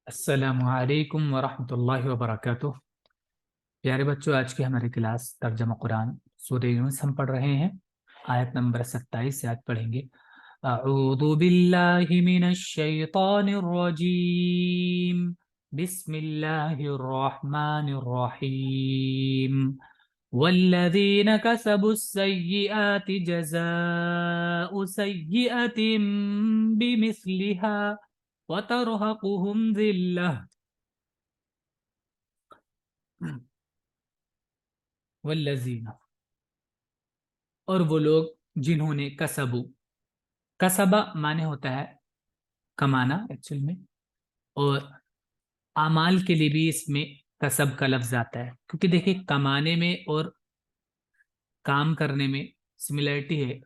السلام علیکم ورحمۃ اللہ وبرکاتہ۔ پیارے بچوں، آج کی ہماری کلاس ترجمہ قرآن سورہ یونس ہم پڑھ رہے ہیں۔ آیت نمبر 27 سے آج پڑھیں گے۔ اعوذ باللہ من الشیطان الرجیم، بسم اللہ الرحمن الرحیم۔ والذین کسبوا السیئات جزاء سیئۃ بمثلها وترهقهم ذلہ والذین، اور وہ لوگ جنہوں نے کسبا معنی ہوتا ہے کمانا ایکچوئل میں، اور اعمال کے لیے بھی اس میں کسب کا لفظ آتا ہے، کیونکہ دیکھیں کمانے میں اور کام کرنے میں سملیرٹی ہے،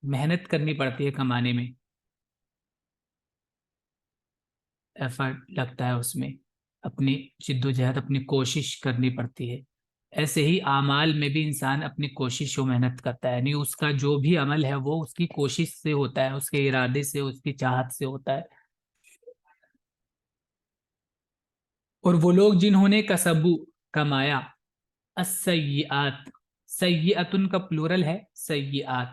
محنت کرنی پڑتی ہے کمانے میں، ایفرٹ لگتا ہے اس میں، اپنی جد و جہد اپنی کوشش کرنی پڑتی ہے۔ ایسے ہی اعمال میں بھی انسان اپنی کوشش و محنت کرتا ہے، یعنی اس کا جو بھی عمل ہے وہ اس کی کوشش سے ہوتا ہے، اس کے ارادے سے، اس کی چاہت سے ہوتا ہے۔ اور وہ لوگ جنہوں نے کسبو کمایا، السیئات، سیئتن کا پلورل ہے سیئات،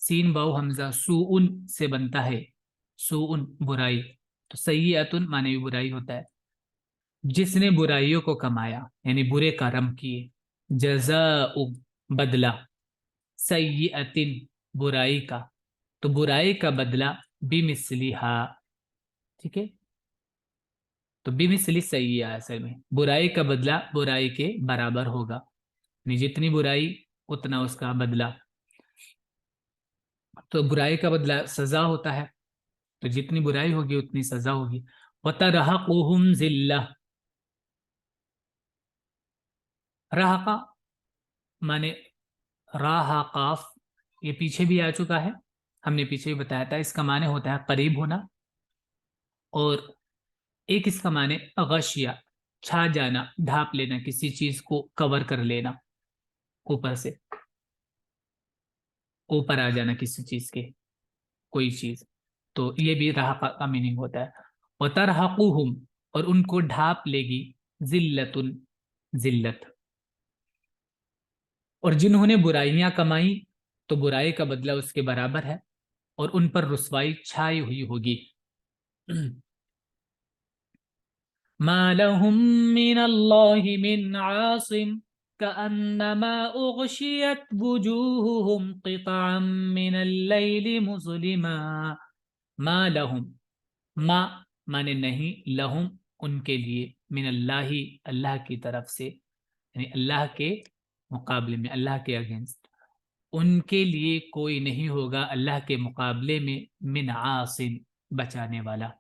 سین واو حمزہ سوءن سے بنتا ہے، سوءن برائی، تو سیئتن معنی بھی برائی ہوتا ہے۔ جس نے برائیوں کو کمایا یعنی برے کرم کیے، جزاء بدلہ، سیئتن برائی کا، تو برائی کا بدلہ بمثلہا، ٹھیک ہے، تو بمثلی سیئہ اصل میں برائی کا بدلہ برائی کے برابر ہوگا، یعنی جتنی برائی اتنا اس کا بدلہ، تو برائی کا بدلہ سزا ہوتا ہے، تو جتنی برائی ہوگی اتنی سزا ہوگی۔ وَتَرْهَقُهُمْ ذِلَّةٌ، رہقا مانے راہ قاف، یہ پیچھے بھی آ چکا ہے، ہم نے پیچھے بھی بتایا تھا، اس کا معنی ہوتا ہے قریب ہونا، اور ایک اس کا معنی غشیہ، چھا جانا، ڈھانپ لینا، کسی چیز کو کور کر لینا، اوپر سے اوپر آ جانا کسی چیز کے، کوئی چیز، تو یہ بھی رہقا کا میننگ ہوتا ہے۔ وَتَرْحَقُهُمْ، اور ان کو ڈھانپ لے گی، ذلتن، ذلت، اور جنہوں نے برائیاں کمائی تو برائی کا بدلہ اس کے برابر ہے، اور ان پر رسوائی چھائی ہوئی ہوگی۔ ما لهم من اللہ من عاصم كأنما أغشيت وجوههم قطعا من الليل مظلما۔ ما لهم، ما مانے نہیں، لہم ان کے لیے، من اللہ اللہ کی طرف سے، یعنی اللہ کے مقابلے میں، اللہ کے اگینسٹ، ان کے لیے کوئی نہیں ہوگا اللہ کے مقابلے میں، من عاصم بچانے والا،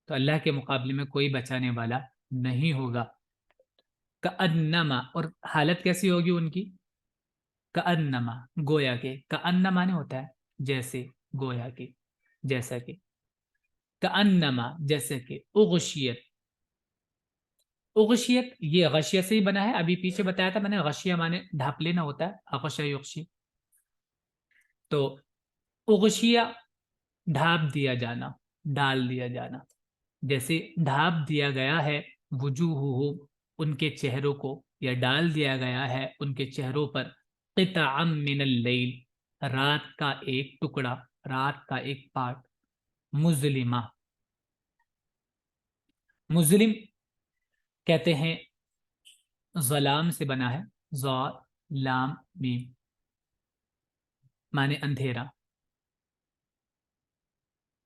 تو اللہ کے مقابلے میں کوئی بچانے والا نہیں ہوگا۔ کأنما، اور حالت کیسی ہوگی ان کی، کأنما گویا کے، کأن مانے ہوتا ہے جیسے، گویا کے، جیسا کہ، کأنما جیسے کہ، اغشیت، اغشیت یہ غشیہ سے ہی بنا ہے، ابھی پیچھے بتایا تھا میں نے، غشیہ مانے ڈھانپ لینا ہوتا ہے، اغشا یغشی، تو اغشیہ ڈھانپ دیا جانا، ڈال دیا جانا، جیسے ڈھانپ دیا گیا ہے، وجوہہم ان کے چہروں کو، یا ڈال دیا گیا ہے ان کے چہروں پر، قطعا من اللیل رات کا ایک ٹکڑا، رات کا ایک پارٹ، مظلمہ، مظلم کہتے ہیں ظلام سے بنا ہے، ظا لام میم، مانے اندھیرا،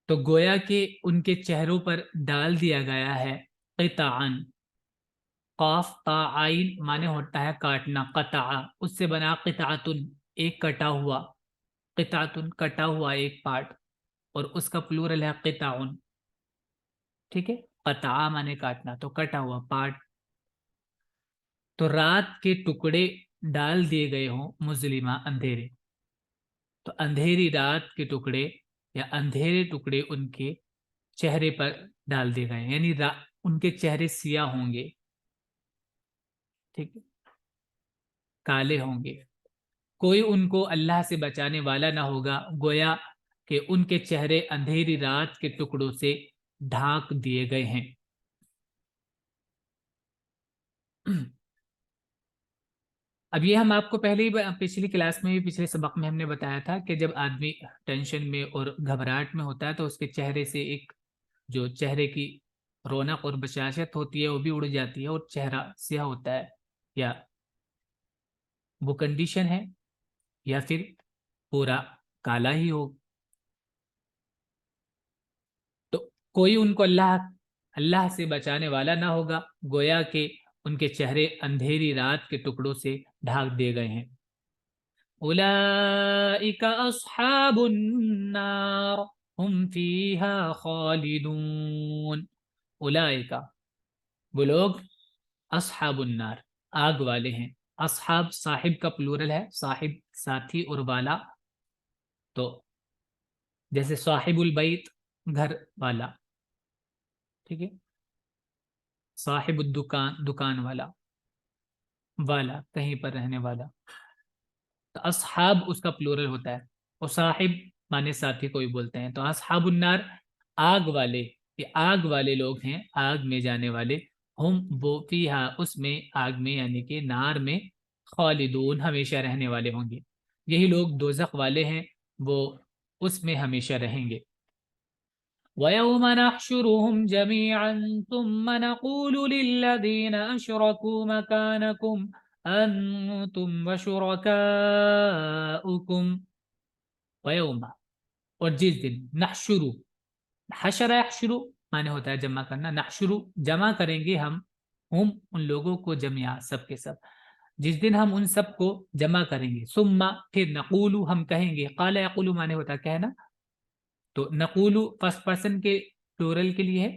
تو گویا کہ ان کے چہروں پر ڈال دیا گیا ہے، قطعا، قاف تا عین مانے ہوتا ہے کاٹنا، قطع اس سے بنا، قطعتن ایک کٹا ہوا، قطعتن کٹا ہوا ایک پارٹ، اور اس کا پلورل ہے قطعن، ٹھیک ہے، قطع مانے کاٹنا، تو کٹا ہوا پارٹ، تو رات کے ٹکڑے ڈال دیے گئے ہوں، مظلمہ اندھیرے، تو اندھیری رات کے ٹکڑے یا اندھیرے ٹکڑے ان کے چہرے پر ڈال دیے گئے، یعنی ان کے چہرے سیاہ ہوں گے، ٹھیک ہے، کالے ہوں گے، کوئی ان کو اللہ سے بچانے والا نہ ہوگا، گویا کہ ان کے چہرے اندھیری رات کے ٹکڑوں سے ڈھانک دیے گئے ہیں۔ اب یہ ہم آپ کو پہلے ہی پچھلی کلاس میں بھی، پچھلے سبق میں ہم نے بتایا تھا کہ جب آدمی ٹینشن میں اور گھبراہٹ میں ہوتا ہے تو اس کے چہرے سے ایک جو چہرے کی رونق اور بشاشت ہوتی ہے وہ بھی اڑ جاتی ہے اور چہرہ سیاہ ہوتا ہے، یا وہ کنڈیشن ہے، یا پھر پورا کالا ہی ہو۔ تو کوئی ان کو اللہ سے بچانے والا نہ ہوگا، گویا کہ ان کے چہرے اندھیری رات کے ٹکڑوں سے ڈھانک دیے گئے ہیں۔ اولئک اصحاب النار ہم فیہا خالدون۔ اولئک وہ لوگ، اصحاب النار آگ والے ہیں۔ اصحاب صاحب کا پلورل ہے، صاحب ساتھی اور والا، تو جیسے صاحب البیت گھر والا، ٹھیک ہے، صاحب الدکان دکان والا، والا کہیں پر رہنے والا، تو اصحاب اس کا پلورل ہوتا ہے، اور صاحب مانے ساتھی کو بھی بولتے ہیں۔ تو اصحاب النار آگ والے، یہ آگ والے لوگ ہیں، آگ میں جانے والے، ہم وہ فیہا اس میں، آگ میں یعنی کہ نار میں، خالدون ہمیشہ رہنے والے ہوں گے۔ یہی لوگ دوزخ والے ہیں، وہ اس میں ہمیشہ رہیں گے۔ وَيَوْمَ نَحْشُرُهُمْ جَمِيعًا ثُمَّ نَقُولُ لِلَّذِينَ أَشْرَكُوا مَكَانَكُمْ أَنْتُمْ وَشُرَكَاؤُكُمْ وَيَوْمَ اور جس دن، نحشرو، حشر یحشرو معنی ہوتا ہے جمع کرنا، نحشرو جمع کریں گے ہم، ہم ان لوگوں کو، جميعا سب کے سب، جس دن ہم ان سب کو جمع کریں گے، ثم پھر نقولو ہم کہیں گے، قال یقولو معنی ہوتا ہے کہنا، تو نقولو فرسٹ پرسن کے پلورل کے لیے ہے،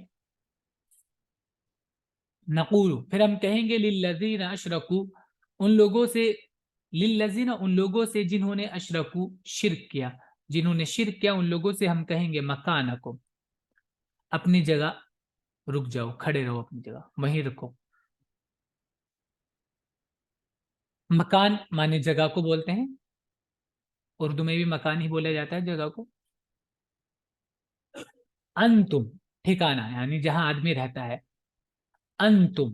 نقولو پھر ہم کہیں گے للذین اشرکو ان لوگوں سے، للذین ان لوگوں سے جنہوں نے اشرکو شرک کیا، جنہوں نے شرک کیا ان لوگوں سے ہم کہیں گے مکانکم اپنی جگہ رک جاؤ، کھڑے رہو اپنی جگہ، وہیں رکو۔ مکان مانے جگہ کو بولتے ہیں، اردو میں بھی مکان ہی بولا جاتا ہے جگہ کو۔ انتم ٹھکانہ یعنی جہاں آدمی رہتا ہے، انتم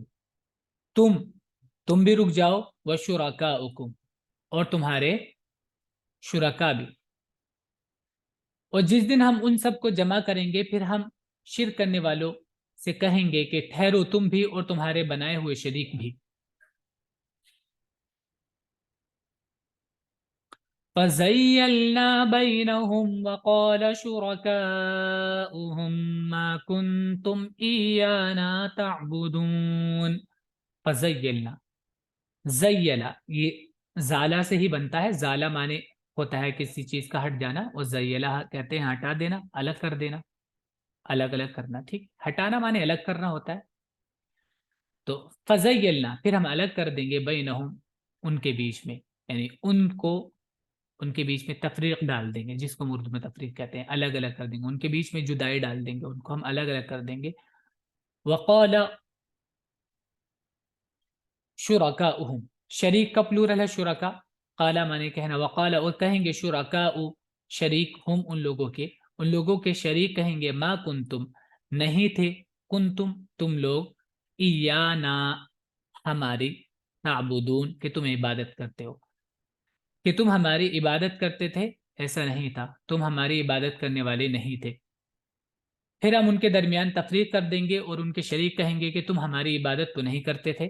تم بھی رک جاؤ، وشرکاؤکم اور تمہارے شرکا بھی۔ اور جس دن ہم ان سب کو جمع کریں گے پھر ہم شرک کرنے والوں سے کہیں گے کہ ٹھہرو تم بھی اور تمہارے بنائے ہوئے شریک بھی۔ فَزَيَّلْنَا بَيْنَهُمْ وَقَالَ شُرَكَاؤُهُمْ مَا كُنْتُمْ إِيَّانَا تَعْبُدُونَ۔ فَزَيَّلْنَا، زیلا یہ زالا سے ہی بنتا ہے، زالا معنی ہوتا ہے کسی چیز کا ہٹ جانا، اور زیلا کہتے ہیں ہٹا دینا، الگ کر دینا، الگ الگ کرنا، ٹھیک، ہٹانا معنی الگ کرنا ہوتا ہے۔ تو فزیلنا پھر ہم الگ کر دیں گے، بینہم ان کے بیچ میں، یعنی ان کو ان کے بیچ میں تفریق ڈال دیں گے، جس کو ہم اردو میں تفریق کہتے ہیں، الگ الگ کر دیں گے، ان کے بیچ میں جدائی ڈال دیں گے، ان کو ہم الگ الگ کر دیں گے۔ وقال شرکاؤہم شریک کا پلورل ہے شرکا، قالا مانے کہنا، وقال اور کہیں گے شرکاؤ شریک، ہم ان لوگوں کے شریک کہیں گے، ما کنتم نہیں تھے، کنتم تم لوگ، ایانا ہماری، تعبدون کہ تم عبادت کرتے ہو، کہ تم ہماری عبادت کرتے تھے، ایسا نہیں تھا، تم ہماری عبادت کرنے والے نہیں تھے۔ پھر ہم ان کے درمیان تفریق کر دیں گے اور ان کے شریک کہیں گے کہ تم ہماری عبادت تو نہیں کرتے تھے۔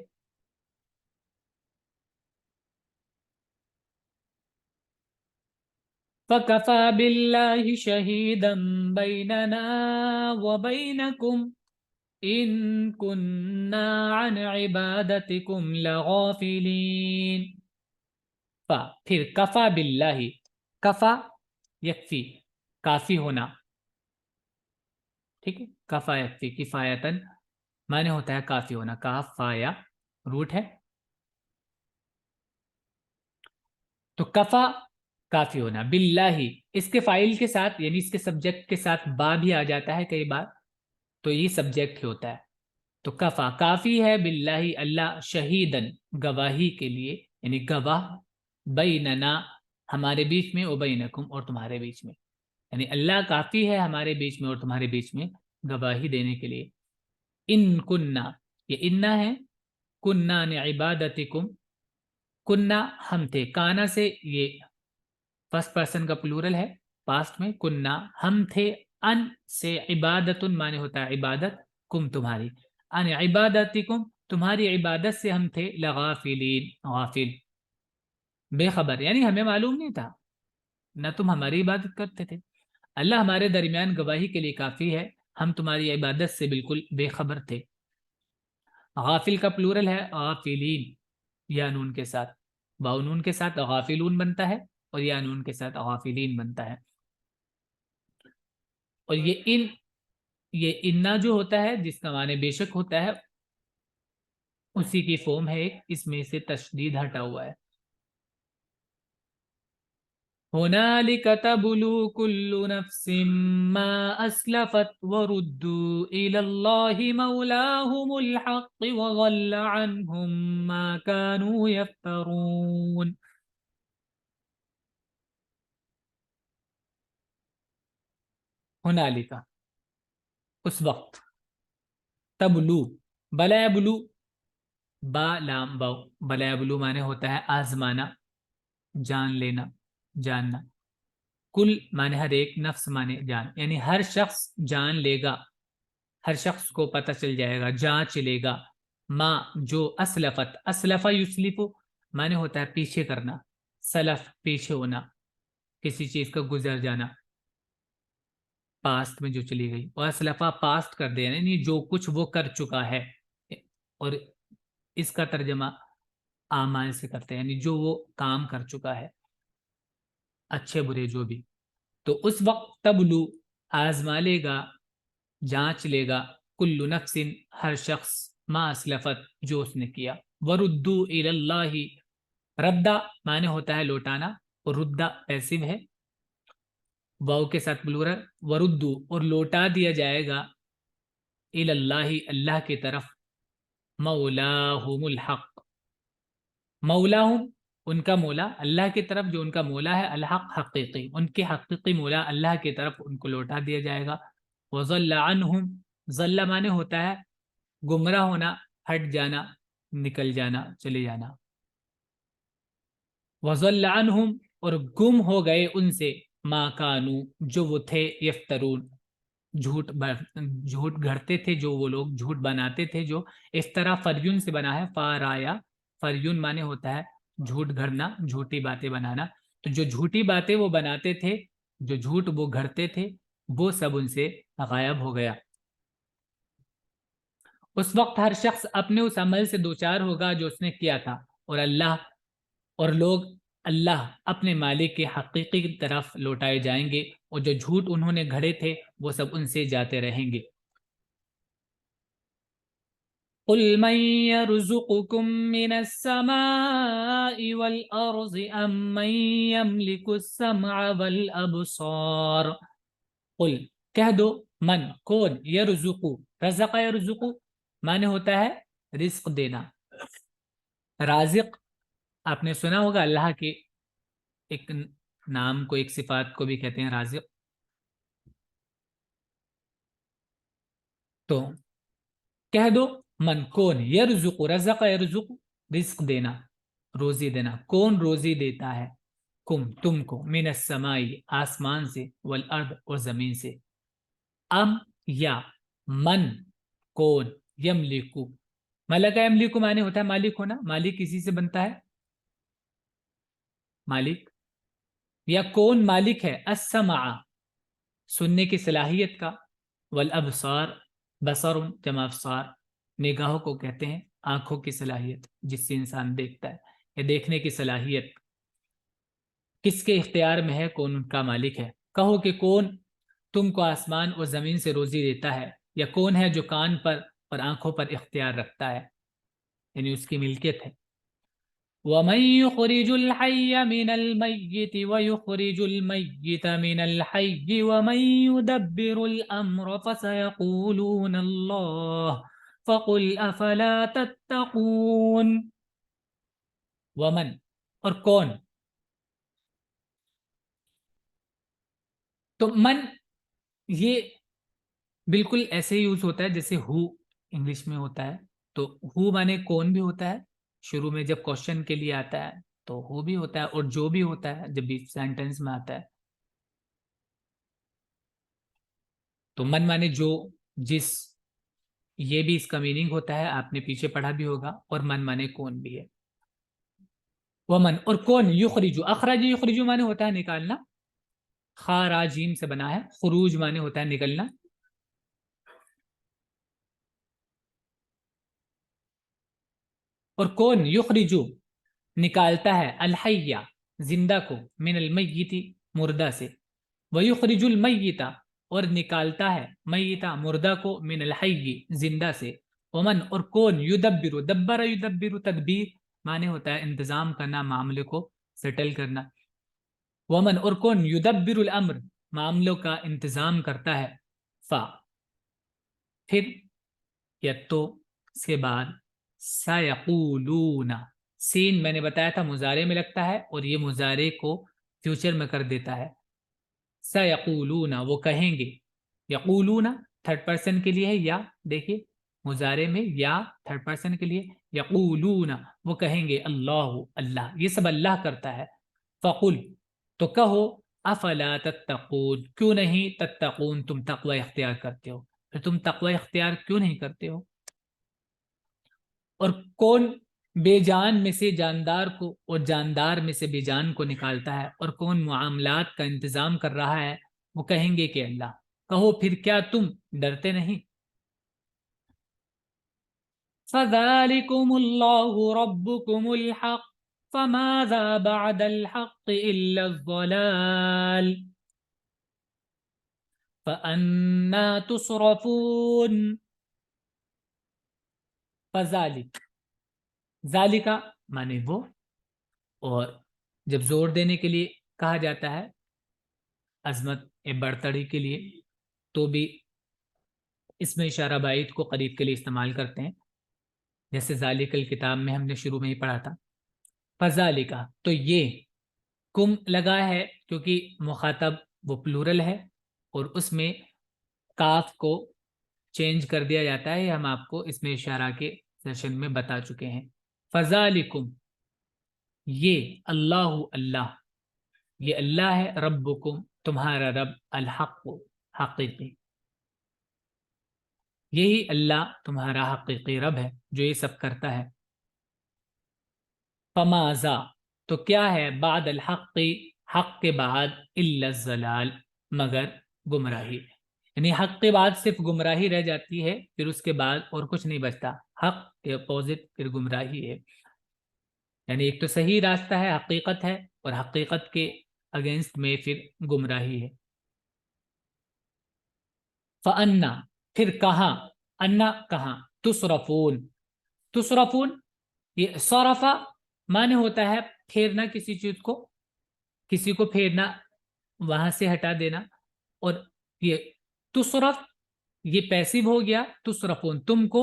فَكَفَى بِاللَّهِ شَهِيدًا بَيْنَنَا وَبَيْنَكُمْ إِن كُنَّا عَنْ عِبَادَتِكُمْ لَغَافِلِينَ۔ پھر کفا باللہ، کفا یکفی کافی ہونا، ٹھیک ہے، کفا یکفی کفایتن معنی ہوتا ہے کافی ہونا، کاف فایا روٹ ہے، تو کفا کافی ہونا، باللہ اس کے فائل کے ساتھ یعنی اس کے سبجیکٹ کے ساتھ با بھی آ جاتا ہے کئی بار، تو یہ سبجیکٹ ہی ہوتا ہے، تو کفا کافی ہے، باللہ اللہ، شہیدن گواہی کے لیے، یعنی گواہ، بیننا ہمارے بیچ میں، و بینکم اور تمہارے بیچ میں، یعنی اللہ کافی ہے ہمارے بیچ میں اور تمہارے بیچ میں گواہی دینے کے لیے. ان کننا، یہ انا ہے، کننا نے عبادتکم، کننا ہم تھے، کانا سے یہ فرسٹ پرسن کا پلورل ہے، پاسٹ میں کننا ہم تھے، ان سے عبادت مانے ہوتا ہے عبادت، کم تمہاری، ان عبادتکم تمہاری عبادت سے ہم تھے، لغافلین غافل، بے خبر، یعنی ہمیں معلوم نہیں تھا، نہ تم ہماری عبادت کرتے تھے. اللہ ہمارے درمیان گواہی کے لیے کافی ہے، ہم تمہاری عبادت سے بالکل بے خبر تھے. غافل کا پلورل ہے غافلین، یا نون کے ساتھ، واو نون کے ساتھ غافلون بنتا ہے اور یا نون کے ساتھ غافلین بنتا ہے. اور یہ انا جو ہوتا ہے جس کا معنی بے شک ہوتا ہے، اسی کی فارم ہے ایک، اس میں سے تشدید ہٹا ہوا ہے. هنالك تبلو كل نفس ما أسلفت وردوا إلى الله مولاهم الحق وضل عنهم ما كانوا يفترون. هنالك اس وقت، تبلو بلا یبلو، با لام باؤ، بلا یبلو مانے ہوتا ہے آزمانا، جان لینا، جاننا، کل مانے ہر ایک، نفس مانے جان، یعنی ہر شخص جان لے گا، ہر شخص کو پتہ چل جائے گا، جانچ لے گا، ما جو اسلفت، اسلفا یسلف مانے ہوتا ہے پیچھے کرنا، سلف پیچھے ہونا، کسی چیز کا گزر جانا، پاسٹ میں جو چلی گئی، اور اسلفا پاسٹ کر دیا، یعنی جو کچھ وہ کر چکا ہے، اور اس کا ترجمہ اعمال سے کرتے ہیں، یعنی جو وہ کام کر چکا ہے، اچھے برے جو بھی. تو اس وقت تبلو آزما لے گا، جانچ لے گا، کل نفس ہر شخص، ما اسلفت جو اس نے کیا، وردو الی اللہ، ردا معنی ہوتا ہے لوٹانا، اور ردا پیسو ہے، واو کے ساتھ پلورل، وردو اور لوٹا دیا جائے گا، الی اللہ اللہ کی طرف، مولاہم الحق، مولاہم ان کا مولا، اللہ کی طرف جو ان کا مولا ہے، الحق حقیقی، ان کے حقیقی مولا اللہ کی طرف ان کو لوٹا دیا جائے گا. وضل عنہم، ضل مانے ہوتا ہے گمراہ ہونا، ہٹ جانا، نکل جانا، چلے جانا. وضل عنہم اور گم ہو گئے ان سے، ما کانو جو وہ تھے، یفترون جھوٹ گھڑتے تھے، جو وہ لوگ جھوٹ بناتے تھے، جو افترا فریون سے بنا ہے، فارایا فریون مانے ہوتا ہے جھوٹ گھڑنا، جھوٹی باتیں بنانا. تو جو جھوٹی باتیں وہ بناتے تھے، جو جھوٹ وہ گھڑتے تھے، وہ سب ان سے غائب ہو گیا. اس وقت ہر شخص اپنے اس عمل سے دوچار ہوگا جو اس نے کیا تھا، اور اللہ اور لوگ اللہ اپنے مالک کے حقیقی کی طرف لوٹائے جائیں گے، اور جو جھوٹ انہوں نے گھڑے تھے وہ سب ان سے جاتے رہیں گے. قل من يرزقكم من السماء والأرض أم من يملك السمع والأبصار. قل کہہ دو، من کون، یرزقو رزق یرزقو معنی ہوتا ہے رزق دینا، رازق آپ نے سنا ہوگا اللہ کے ایک نام کو، ایک صفات کو بھی کہتے ہیں رازق. تو کہہ دو من کون، یرزق رزق یرزق رزق دینا، روزی دینا، کون روزی دیتا ہے، کم تم کو، من السمائی آسمان سے، والارض اور زمین سے، ام یا من کون، یملکو ملکہ یملکو معنی ہوتا ہے مالک ہونا، مالک کسی سے بنتا ہے مالک، یا کون مالک ہے، السمع سننے کی صلاحیت کا، والابصار بصر جمع ابصار نگاہوں کو کہتے ہیں، آنکھوں کی صلاحیت جس سے انسان دیکھتا ہے، یا دیکھنے کی صلاحیت کس کے اختیار میں ہے، کون ان کا مالک ہے. کہو کہ کون تم کو آسمان اور زمین سے روزی دیتا ہے، یا کون ہے جو کان پر اور آنکھوں پر اختیار رکھتا ہے، یعنی اس کی ملکیت ہے. وَمَن يُخْرِجُ الْحَيَّ مِنَ الْمَيِّتِ وَيُخْرِجُ الْمَيِّتَ مِنَ الْحَيِّ وَمَن يُدَبِّرُ الْأَمْرَ فَسَيَقُولُونَ اللَّهُ فَقُلْ أَفَلَا تَتَّقُونَ. ومن اور کون، تو من یہ بالکل ایسے یوز ہوتا ہے جیسے ہو انگلش میں ہوتا ہے. تو ہو مانے کون بھی ہوتا ہے شروع میں جب کوشچن کے لیے آتا ہے تو ہو بھی ہوتا ہے, اور جو بھی ہوتا ہے جب بھی سینٹینس میں آتا ہے. تو من مانے جو, جس, یہ بھی اس کا میننگ ہوتا ہے, آپ نے پیچھے پڑھا بھی ہوگا. اور من مانے کون بھی ہے. ومن اور کون, یخرجو, اخرج یخرجو مانے ہوتا ہے نکالنا, خاراجیم سے بنا ہے. خروج مانے ہوتا ہے نکلنا. اور کون, یخرجو نکالتا ہے, الحیہ زندہ کو, من المیت مردہ سے, ویخرج المیت اور نکالتا ہے میتا مردہ کو, من الحی زندہ سے. ومن اور کون, یدبر, دبر یدبر تدبیر مانے ہوتا ہے انتظام کرنا, معاملے کو سیٹل کرنا. ومن اور کون, یدبر الامر معاملوں کا انتظام کرتا ہے. فا پھر یا تو اس کے بعد سیقولون, سین میں نے بتایا تھا مضارع میں لگتا ہے اور یہ مضارع کو فیوچر میں کر دیتا ہے. سیقولون وہ کہیں گے, یقولون تھرڈ پرسن کے لیے ہے یا, دیکھیے مضارع میں یا تھرڈ پرسن کے لیے, یقولون وہ کہیں گے, اللہ اللہ, یہ سب اللہ کرتا ہے. فقل تو کہو, افلا تتقون کیوں نہیں, تتقون تم تقوی اختیار کرتے ہو, پھر تم تقوی اختیار کیوں نہیں کرتے ہو. اور کون بے جان میں سے جاندار کو اور جاندار میں سے بے جان کو نکالتا ہے, اور کون معاملات کا انتظام کر رہا ہے, وہ کہیں گے کہ اللہ. کہو پھر کیا تم ڈرتے نہیں. فَذَلِكُمُ اللَّهُ رَبُّكُمُ الْحَقُّ فَمَاذَا بَعْدَ الْحَقِّ إِلَّا الضَّلَالُ فَأَنَّى تُصْرَفُونَ. فَذَلِكَ ذالکا مانے وہ, اور جب زور دینے کے لیے کہا جاتا ہے عظمت بڑھتڑی کے لیے تو بھی اس میں اشارہ بعید کو قریب کے لیے استعمال کرتے ہیں, جیسے ذالک الکتاب میں ہم نے شروع میں ہی پڑھا تھا. فذالکا تو یہ کم لگا ہے کیونکہ مخاطب وہ پلورل ہے, اور اس میں کاف کو چینج کر دیا جاتا ہے, ہم آپ کو اس میں اشارہ کے سیشن میں بتا چکے ہیں. فذالکم یہ, اللہ اللہ, یہ اللہ ہے, ربکم تمہارا رب, الحق حقیقی, یہی اللہ تمہارا حقیقی رب ہے جو یہ سب کرتا ہے. فماذا تو کیا ہے, بعد الحق حق کے بعد, الا الضلال مگر گمراہی, یعنی حق کے بعد صرف گمراہی رہ جاتی ہے, پھر اس کے بعد اور کچھ نہیں بچتا. حق کے اپوزٹ پھر گمراہی ہے, یعنی ایک تو صحیح راستہ ہے, حقیقت ہے, اور حقیقت کے اگینسٹ میں پھر گمراہی ہے. فَأَنَّا پھر کہاں, انا کہاں, تصرفون تصرفون یہ صرفہ معنی ہوتا ہے پھیرنا کسی چیز کو, کسی کو پھیرنا, وہاں سے ہٹا دینا. اور یہ تصرف یہ پیسیو ہو گیا, تصرفون تم کو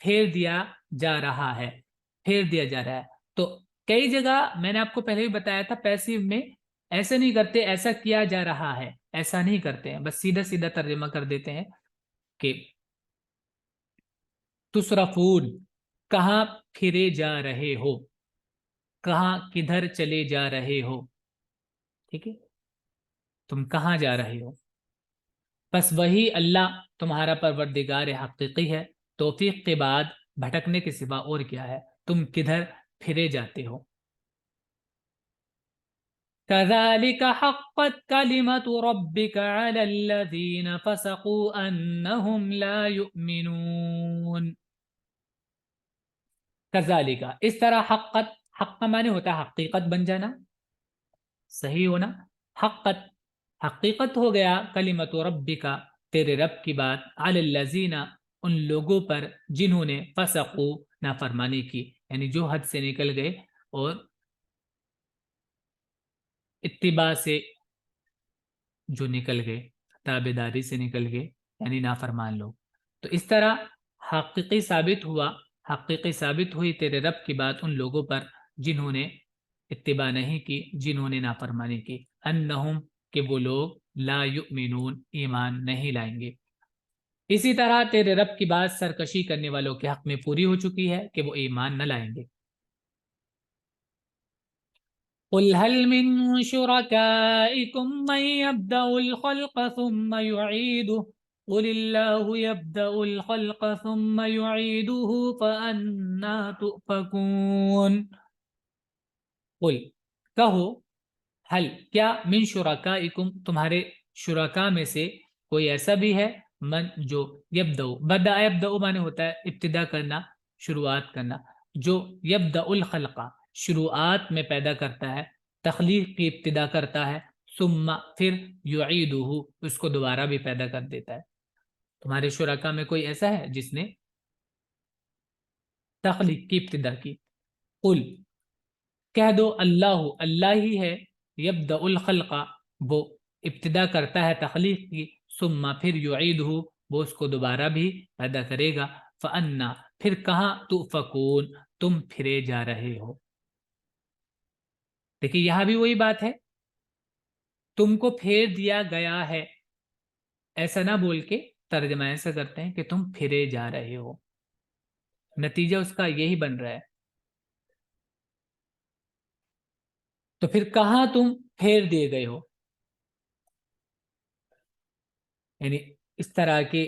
پھیر دیا جا رہا ہے, پھیر دیا جا رہا ہے. تو کئی جگہ میں نے آپ کو پہلے بھی بتایا تھا پیسیو میں ایسے نہیں کرتے, ایسا کیا جا رہا ہے, ایسا نہیں کرتے ہیں, بس سیدھا سیدھا ترجمہ کر دیتے ہیں کہ تصرفون کہاں پھرے جا رہے ہو, کہاں کدھر چلے جا رہے ہو, ٹھیک ہے, تم کہاں جا رہے ہو. بس وہی اللہ تمہارا پروردگار حقیقی ہے, توفیق کے بعد بھٹکنے کے سوا اور کیا ہے, تم کدھر پھرے جاتے ہو. كذلك حقت كلمة ربك على الذين فسقوا أنهم لا يؤمنون. كذلك اس طرح حقت, حق معنی ہوتا ہے حقیقت بن جانا, صحیح ہونا. حقت حقیقت ہو گیا, کلمت ربک تیرے رب کی بات, علی الذین ان لوگوں پر جنہوں نے فسقوا نافرمانی کی, یعنی جو حد سے نکل گئے اور اتباع سے جو نکل گئے, تابعداری سے نکل گئے, یعنی نافرمان لوگ. تو اس طرح حقیقی ثابت ہوا, حقیقی ثابت ہوئی تیرے رب کی بات ان لوگوں پر جنہوں نے اتباع نہیں کی, جنہوں نے نافرمانی کی. انہم کہ وہ لوگ لا یؤمنون ایمان نہیں لائیں گے۔ اسی طرح تیرے رب کی بات سرکشی کرنے والوں کے حق میں پوری ہو چکی ہے کہ وہ ایمان نہ لائیں گے۔ قل هل من شركائكم من يبدأ الخلق ثم يعيده قل الله يبدأ الخلق ثم يعيده فأنا تؤفكون۔ قل کہو، حل کیا، من شرکائکم تمہارے شرکا میں سے کوئی ایسا بھی ہے، من جو یبدأ مانے ہوتا ہے ابتدا کرنا، شروعات کرنا، جو یبدأ الخلق شروعات میں پیدا کرتا ہے، تخلیق کی ابتدا کرتا ہے، ثم پھر یعیدہ اس کو دوبارہ بھی پیدا کر دیتا ہے۔ تمہارے شرکا میں کوئی ایسا ہے جس نے تخلیق کی ابتدا کی؟ قل کہہ دو، اللہ ہی ہے، یبدأ الخلق وہ ابتدا کرتا ہے تخلیق کی، ثم پھر یعیدہ وہ اس کو دوبارہ بھی پیدا کرے گا، فأنا پھر کہاں تؤفکون تم پھرے جا رہے ہو۔ دیکھیے یہاں بھی وہی بات ہے، تم کو پھیر دیا گیا ہے، ایسا نہ بول کے ترجمہ ایسا کرتے ہیں کہ تم پھرے جا رہے ہو، نتیجہ اس کا یہی بن رہا ہے۔ تو پھر کہاں تم پھیر دیے گئے ہو؟ یعنی اس طرح کے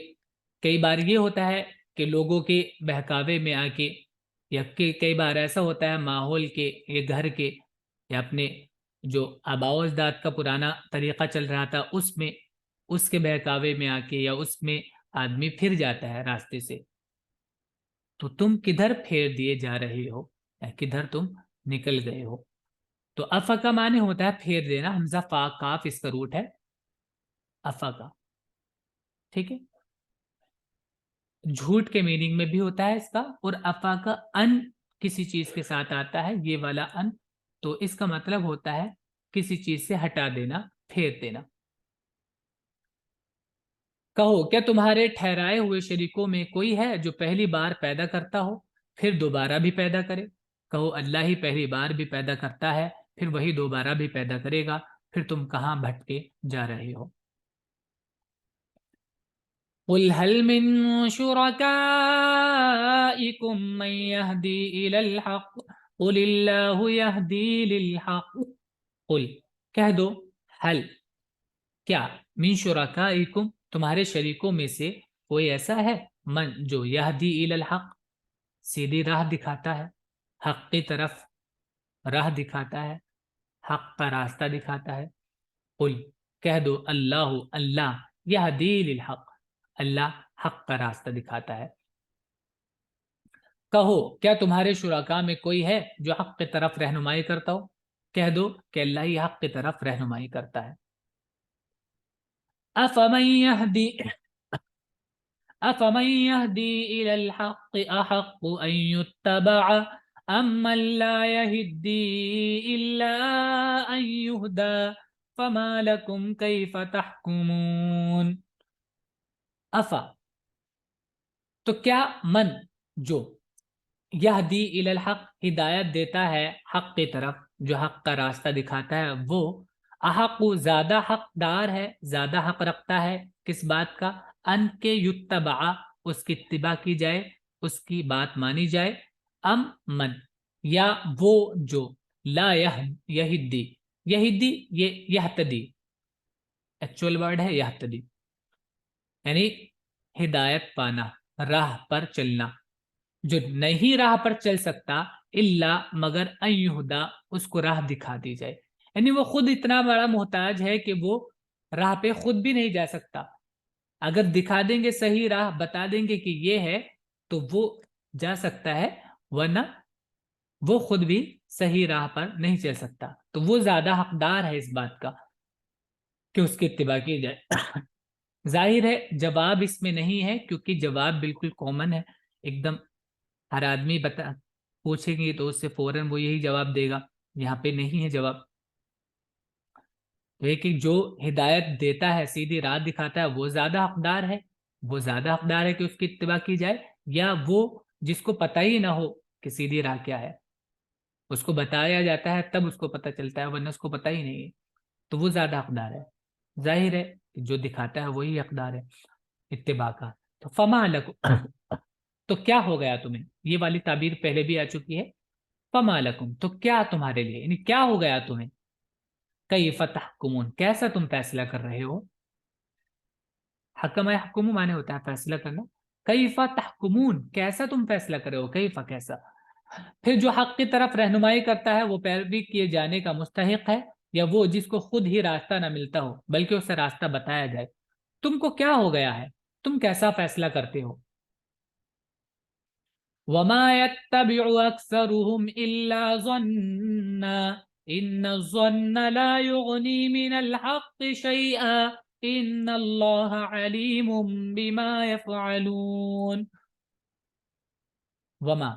کئی بار یہ ہوتا ہے کہ لوگوں کے بہکاوے میں آ کے، یا کہ کئی بار ایسا ہوتا ہے ماحول کے یا گھر کے یا اپنے جو آباء و اجداد کا پرانا طریقہ چل رہا تھا اس میں، اس کے بہکاوے میں آ کے یا اس میں آدمی پھر جاتا ہے راستے سے، تو تم کدھر پھیر دیے جا رہے ہو یا کدھر تم نکل گئے ہو۔ تو افا کا معنی ہوتا ہے پھیر دینا، حمزہ فا کاف اس کا روٹ ہے افا کا، ٹھیک ہے۔ جھوٹ کے میننگ میں بھی ہوتا ہے اس کا، اور افا کا ان کسی چیز کے ساتھ آتا ہے، یہ والا ان، تو اس کا مطلب ہوتا ہے کسی چیز سے ہٹا دینا، پھیر دینا۔ کہو کیا تمہارے ٹھہرائے ہوئے شریکوں میں کوئی ہے جو پہلی بار پیدا کرتا ہو پھر دوبارہ بھی پیدا کرے؟ کہو اللہ ہی پہلی بار بھی پیدا کرتا ہے پھر وہی دوبارہ بھی پیدا کرے گا، پھر تم کہاں بھٹکے جا رہے ہو۔ قل هل من شركائكم من يهدي إلى الحق قل الله يهدي للحق۔ قل کہہ دو، حل کیا، من شرکائکم تمہارے شریکوں میں سے کوئی ایسا ہے، من جو یہدی الی الحق سیدھی راہ دکھاتا ہے، حق کی طرف راہ دکھاتا ہے، حق کا راستہ دکھاتا ہے۔ قل کہہ دو، اللہ یہدی للحق اللہ حق کا راستہ دکھاتا ہے۔ کہو کیا تمہارے شرکاء میں کوئی ہے جو حق کی طرف رہنمائی کرتا ہو؟ کہہ دو کہ اللہ ہی حق کی طرف رہنمائی کرتا ہے۔ أفمن يهدي إلى الحق أحق أن يتبع أمن لا يهدي إلا أن يهدى فما لكم كيف تحكمون۔ افا تو کیا، من جو یہدی الی الحق ہدایت دیتا ہے حق کی طرف، جو حق کا راستہ دکھاتا ہے، وہ احق زیادہ حقدار ہے، زیادہ حق رکھتا ہے کس بات کا، ان کے یتبع اس کی اتباع کی جائے، اس کی بات مانی جائے، ام من یا وہ جو لا یہدی، یہدی یہ یہتدی ایکچوئل ورڈ ہے، یہتدی یعنی ہدایت پانا، راہ پر چلنا، جو نہیں راہ پر چل سکتا الا مگر ان یہدا اس کو راہ دکھا دی جائے، یعنی وہ خود اتنا بڑا محتاج ہے کہ وہ راہ پہ خود بھی نہیں جا سکتا، اگر دکھا دیں گے صحیح راہ، بتا دیں گے کہ یہ ہے تو وہ جا سکتا ہے، ورنہ وہ خود بھی صحیح راہ پر نہیں چل سکتا، تو وہ زیادہ حقدار ہے اس بات کا کہ اس کی اتباع کی جائے۔ ظاہر ہے جواب اس میں نہیں ہے، کیونکہ جواب بالکل کامن ہے، ایک دم ہر آدمی پوچھیں گے تو اس سے فوراً وہ یہی جواب دے گا، یہاں پہ نہیں ہے جواب۔ تو کہ جو ہدایت دیتا ہے، سیدھی راہ دکھاتا ہے، وہ زیادہ حقدار ہے، وہ زیادہ حقدار ہے کہ اس کی اتباع کی جائے، یا وہ جس کو پتہ ہی نہ ہو کہ سیدھی راہ کیا ہے، اس کو بتایا جاتا ہے تب اس کو پتہ چلتا ہے، ورنہ اس کو پتہ ہی نہیں ہے، تو وہ زیادہ حقدار ہے۔ ظاہر ہے جو دکھاتا ہے وہی حقدار ہے اتباع کا. تو فما لکم تو کیا ہو گیا تمہیں، یہ والی تعبیر پہلے بھی آ چکی ہے. فما لکم تو کیا تمہارے لیے، یعنی کیا ہو گیا تمہیں، کیف تحکمون کیسا تم فیصلہ کر رہے ہو. حکم یحکم مانے ہوتا ہے فیصلہ کرنا. کیف تحکمون کیسا تم فیصلہ کر رہے ہو، کیف کیسا. پھر جو حق کی طرف رہنمائی کرتا ہے وہ پیروی کیے جانے کا مستحق ہے، یا وہ جس کو خود ہی راستہ نہ ملتا ہو بلکہ اسے راستہ بتایا جائے. تم کو کیا ہو گیا ہے، تم کیسا فیصلہ کرتے ہو. وما يتبع اکثرهم الا ظنا ان الظن لا يغني من الحق شيئا ان اللہ علیم بما يفعلون. وما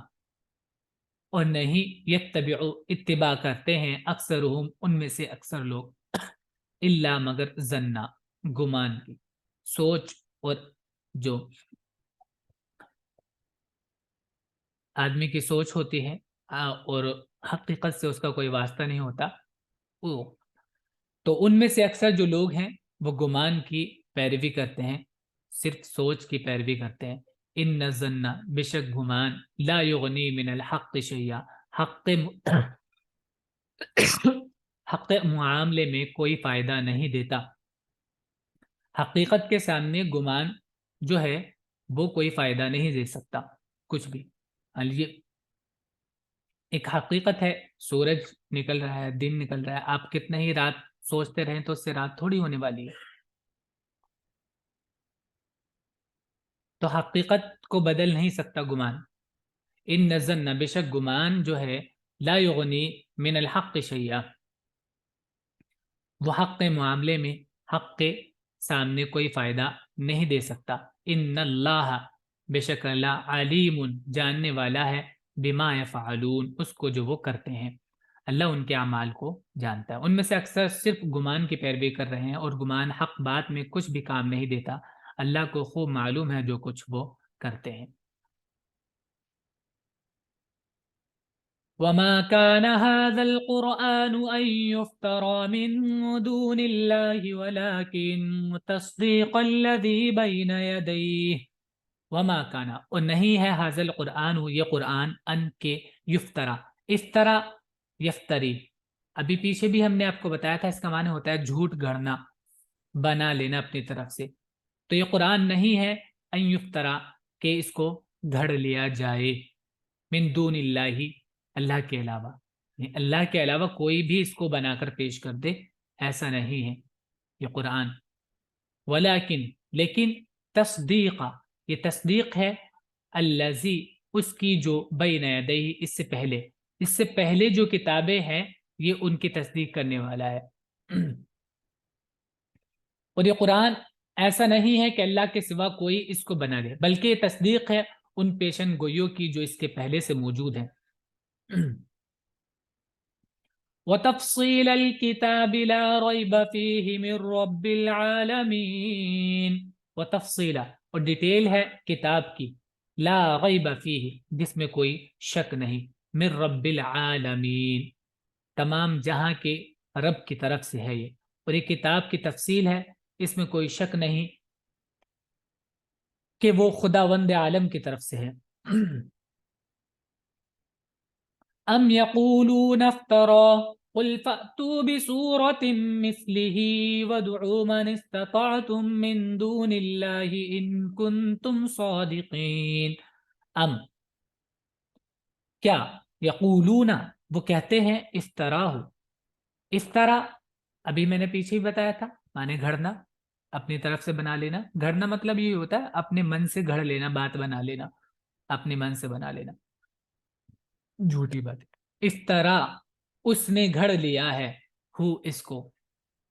اور نہیں، یتبع اتباع کرتے ہیں، اکثرهم ان میں سے اکثر لوگ، الا مگر ظنا گمان کی، سوچ، اور جو آدمی کی سوچ ہوتی ہے اور حقیقت سے اس کا کوئی واسطہ نہیں ہوتا وہ. تو ان میں سے اکثر جو لوگ ہیں وہ گمان کی پیروی کرتے ہیں، صرف سوچ کی پیروی کرتے ہیں. ان الظن بے شک گمان، لا یغنی من الحق شیئا حق حق معاملے میں کوئی فائدہ نہیں دیتا. حقیقت کے سامنے گمان جو ہے وہ کوئی فائدہ نہیں دے سکتا کچھ بھی. یہ ایک حقیقت ہے، سورج نکل رہا ہے، دن نکل رہا ہے، آپ کتنا ہی رات سوچتے رہیں تو اس سے رات تھوڑی ہونے والی ہے. تو حقیقت کو بدل نہیں سکتا گمان. ان الظن بے شک گمان جو ہے، لا یغنی من الحق شیئا وہ حق کے معاملے میں، حق کے سامنے کوئی فائدہ نہیں دے سکتا. ان اللہ بے شک اللہ علیم جاننے والا ہے، بما یفعلون اس کو جو وہ کرتے ہیں. اللہ ان کے اعمال کو جانتا ہے. ان میں سے اکثر صرف گمان کی پیروی کر رہے ہیں، اور گمان حق بات میں کچھ بھی کام نہیں دیتا. اللہ کو خوب معلوم ہے جو کچھ وہ کرتے ہیں. وما كان هذا القرآن أن يفترى من دون الله ولكن تصديق الذي بين يديه. وما كان اور نہیں ہے، هذا القرآن یہ قرآن، ان کے یفترا، افترا یفتری. ابھی پیچھے بھی ہم نے آپ کو بتایا تھا اس کا معنی ہوتا ہے جھوٹ گھڑنا، بنا لینا اپنی طرف سے. تو یہ قرآن نہیں ہے ان یفترا کہ اس کو گھڑ لیا جائے، من دون اللہ اللہ کے علاوہ، اللہ کے علاوہ کوئی بھی اس کو بنا کر پیش کر دے، ایسا نہیں ہے یہ قرآن. ولیکن لیکن تصدیق یہ تصدیق ہے، الذی اس کی جو بین یدیہ اس سے پہلے جو کتابیں ہیں یہ ان کی تصدیق کرنے والا ہے. اور یہ قرآن ایسا نہیں ہے کہ اللہ کے سوا کوئی اس کو بنا لے، بلکہ یہ تصدیق ہے ان پیشن گوئیوں کی جو اس کے پہلے سے موجود ہیں. وَتَفْصِيلَ الْكِتَابِ لَا رَيْبَ فِيهِ مِنْ رَبِّ الْعَالَمِينَ. وَتَفْصِيلَ اور ڈیٹیل ہے کتاب کی، لا ریب فیہ جس میں کوئی شک نہیں، من رب العالمین تمام جہاں کے رب کی طرف سے ہے یہ. اور یہ کتاب کی تفصیل ہے، اس میں کوئی شک نہیں کہ وہ خداوند عالم کی طرف سے ہے. ام یقولون افترا قل فأتوا بسورة مثله وادعوا من استطعتم من دون الله ان کنتم صادقین. ام کیا، یقولون وہ کہتے ہیں، افتراہ افترا ابھی میں نے پیچھے ہی بتایا تھا مانے گھڑنا، اپنی طرف سے بنا لینا. گھڑنا مطلب یہ ہوتا ہے اپنے من سے گھڑ لینا، بات بنا لینا، اپنے من سے بنا لینا جھوٹی بات. افترا اس نے گھڑ لیا ہے، ہو اس کو.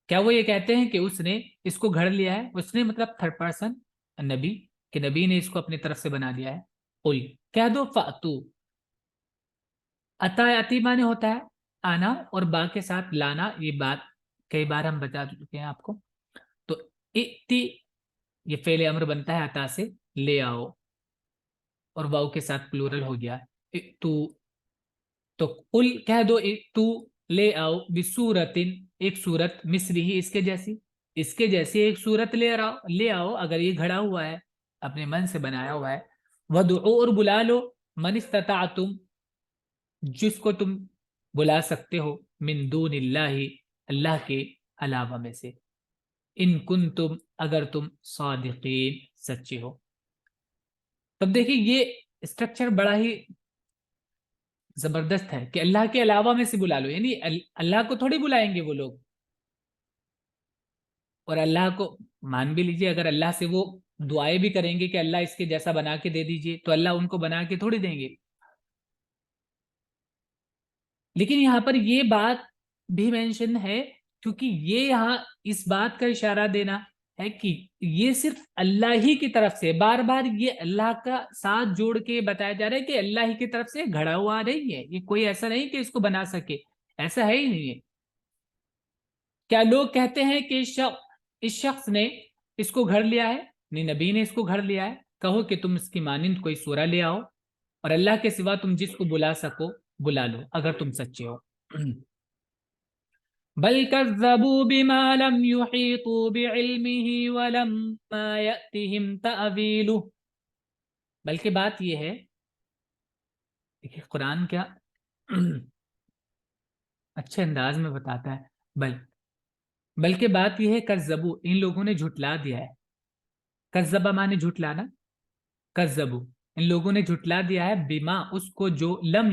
کیا وہ یہ کہتے ہیں کہ اس نے اس کو گھڑ لیا ہے؟ اس نے مطلب تھرڈ پرسن نبی، کہ نبی نے اس کو اپنی طرف سے بنا لیا ہے. قل کہہ دو، فاتو اتا اتی مانے ہوتا ہے آنا اور با کے ساتھ لانا. یہ بات کئی بار ہم بتا چکے ہیں آپ کو. تو اتی یہ فعل امر بنتا ہے اتا سے، لے آؤ، اور واؤ کے ساتھ پلورل ہو گیا تو قل کہہ دو تو لے آؤ، بسورتن ایک صورت، مثلی ہی اس کے جیسی، اس کے جیسی ایک صورت لے آؤ اگر یہ گھڑا ہوا ہے اپنے من سے بنایا ہوا ہے. وَدْعُوا اور بلا لو من استطعتم جس کو تم بلا سکتے ہو من دون اللہ اللہ کے علاوہ میں سے ان کنتم اگر تم صادقین سچے ہو. تب دیکھیے یہ اسٹرکچر بڑا ہی زبردست ہے کہ اللہ کے علاوہ میں سے بلا لو، یعنی اللہ کو تھوڑی بلائیں گے وہ لوگ. اور اللہ کو مان بھی لیجیے اگر اللہ سے وہ دعائیں بھی کریں گے کہ اللہ اس کے جیسا بنا کے دے دیجیے تو اللہ ان کو بنا کے تھوڑی دیں گے. لیکن یہاں پر یہ بات بھی مینشن ہے کیونکہ یہ یہاں اس بات کا اشارہ دینا ہے کہ یہ صرف اللہ ہی کی طرف سے، بار بار یہ اللہ کا ساتھ جوڑ کے بتایا جا رہا ہے کہ اللہ ہی کی طرف سے گھڑا ہوا نہیں ہے، یہ کوئی ایسا نہیں کہ اس کو بنا سکے، ایسا ہے ہی نہیں ہے. کیا لوگ کہتے ہیں کہ اس شخص نے اس کو گھڑ لیا ہے؟ نہیں، نبی نے اس کو گھڑ لیا ہے. کہو کہ تم اس کی مانند کوئی سورہ لے آؤ اور اللہ کے سوا تم جس کو بلا سکو بلا لو اگر تم سچے ہو. بل كذبوا بما لم يحيطوا بعلمه ولما يأتهم تأويله. بلکہ بات یہ ہے دیکھیے قرآن کیا اچھے انداز میں بتاتا ہے. بلکہ بات یہ ہے کذبوا ان لوگوں نے جھٹلا دیا ہے. کذبہ مانے جھٹلانا، کذبوا ان لوگوں نے جھٹلا دیا ہے بما اس کو جو لم